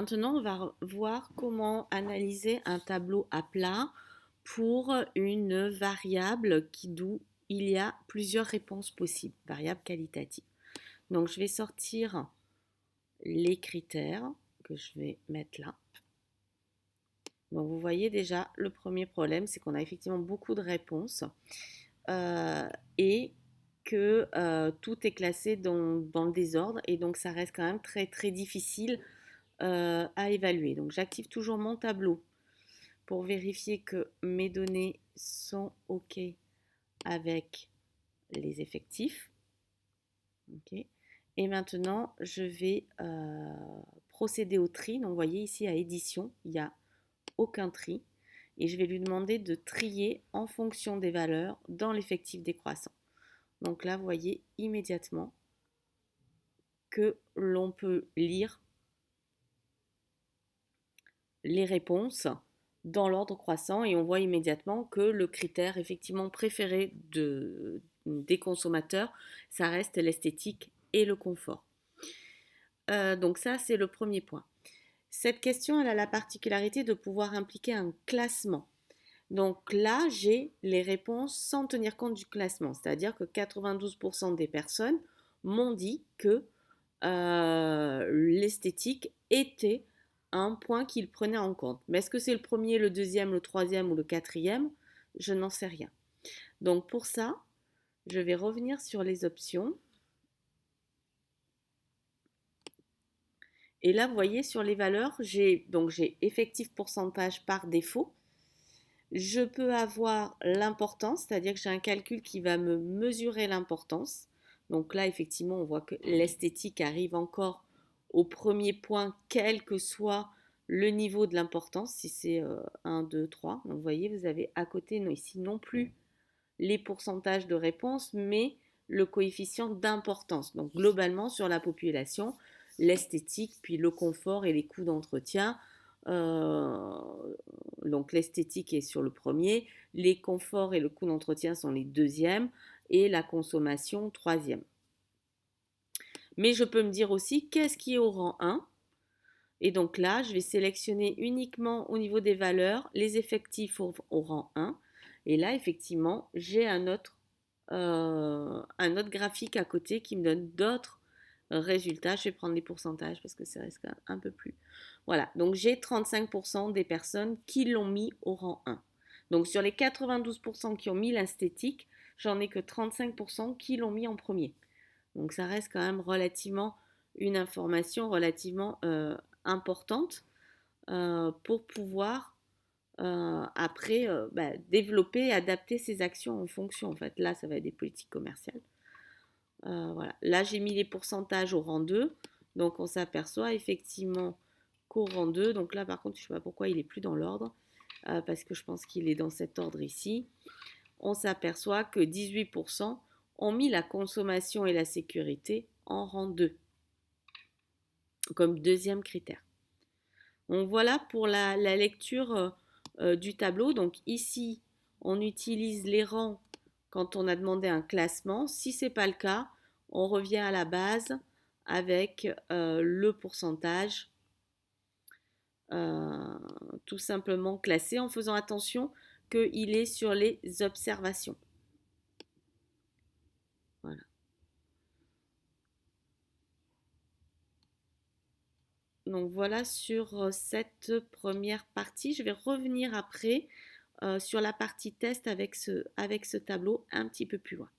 Maintenant, on va voir comment analyser un tableau à plat pour une variable d'où il y a plusieurs réponses possibles, variable qualitative. Donc, je vais sortir les critères que je vais mettre là. Donc, vous voyez déjà, le premier problème, c'est qu'on a effectivement beaucoup de réponses euh, et que tout est classé dans le désordre et donc ça reste quand même très très difficile à évaluer. Donc, j'active toujours mon tableau pour vérifier que mes données sont OK avec les effectifs. OK. Et maintenant, je vais procéder au tri. Donc, vous voyez ici à édition, il n'y a aucun tri. Et je vais lui demander de trier en fonction des valeurs dans l'effectif décroissant. Donc là, vous voyez immédiatement que l'on peut lire les réponses dans l'ordre croissant et on voit immédiatement que le critère effectivement préféré des consommateurs, ça reste l'esthétique et le confort. Donc ça, c'est le premier point. Cette question, elle a la particularité de pouvoir impliquer un classement. Donc là, j'ai les réponses sans tenir compte du classement, c'est-à-dire que 92% des personnes m'ont dit que l'esthétique était un point qu'ils prenaient en compte. Mais est-ce que c'est le premier, le deuxième, le troisième ou le quatrième? Je n'en sais rien. Donc pour ça, je vais revenir sur les options. Et là, vous voyez, sur les valeurs, j'ai effectif pourcentage par défaut. Je peux avoir l'importance, c'est-à-dire que j'ai un calcul qui va me mesurer l'importance. Donc là, effectivement, on voit que l'esthétique arrive encore au premier point, quel que soit le niveau de l'importance, si c'est 1, 2, 3. Donc vous voyez, vous avez à côté, non, ici non plus les pourcentages de réponse, mais le coefficient d'importance. Donc globalement, sur la population, l'esthétique, puis le confort et les coûts d'entretien. Euh, donc l'esthétique est sur le premier, les conforts et le coût d'entretien sont les deuxièmes et la consommation troisième. Mais je peux me dire aussi qu'est-ce qui est au rang 1 et donc là, je vais sélectionner uniquement au niveau des valeurs les effectifs au rang 1. Et là, effectivement, j'ai un autre graphique à côté qui me donne d'autres résultats. Je vais prendre les pourcentages parce que ça reste quand même un peu plus. Voilà, donc j'ai 35% des personnes qui l'ont mis au rang 1. Donc sur les 92% qui ont mis l'esthétique, j'en ai que 35% qui l'ont mis en premier. Donc ça reste quand même relativement une information relativement importante pour pouvoir après développer et adapter ses actions en fonction. En fait, là, ça va être des politiques commerciales. Voilà. Là, j'ai mis les pourcentages au rang 2. Donc, on s'aperçoit effectivement qu'au rang 2, donc là, par contre, je ne sais pas pourquoi il n'est plus dans l'ordre, parce que je pense qu'il est dans cet ordre ici. On s'aperçoit que 18% ont mis la consommation et la sécurité en rang 2 comme deuxième critère. Donc voilà pour la lecture du tableau. Donc ici, on utilise les rangs quand on a demandé un classement. Si ce n'est pas le cas, on revient à la base avec le pourcentage tout simplement classé en faisant attention qu'il est sur les observations. Voilà. Donc voilà sur cette première partie. Je vais revenir après sur la partie test avec ce tableau un petit peu plus loin.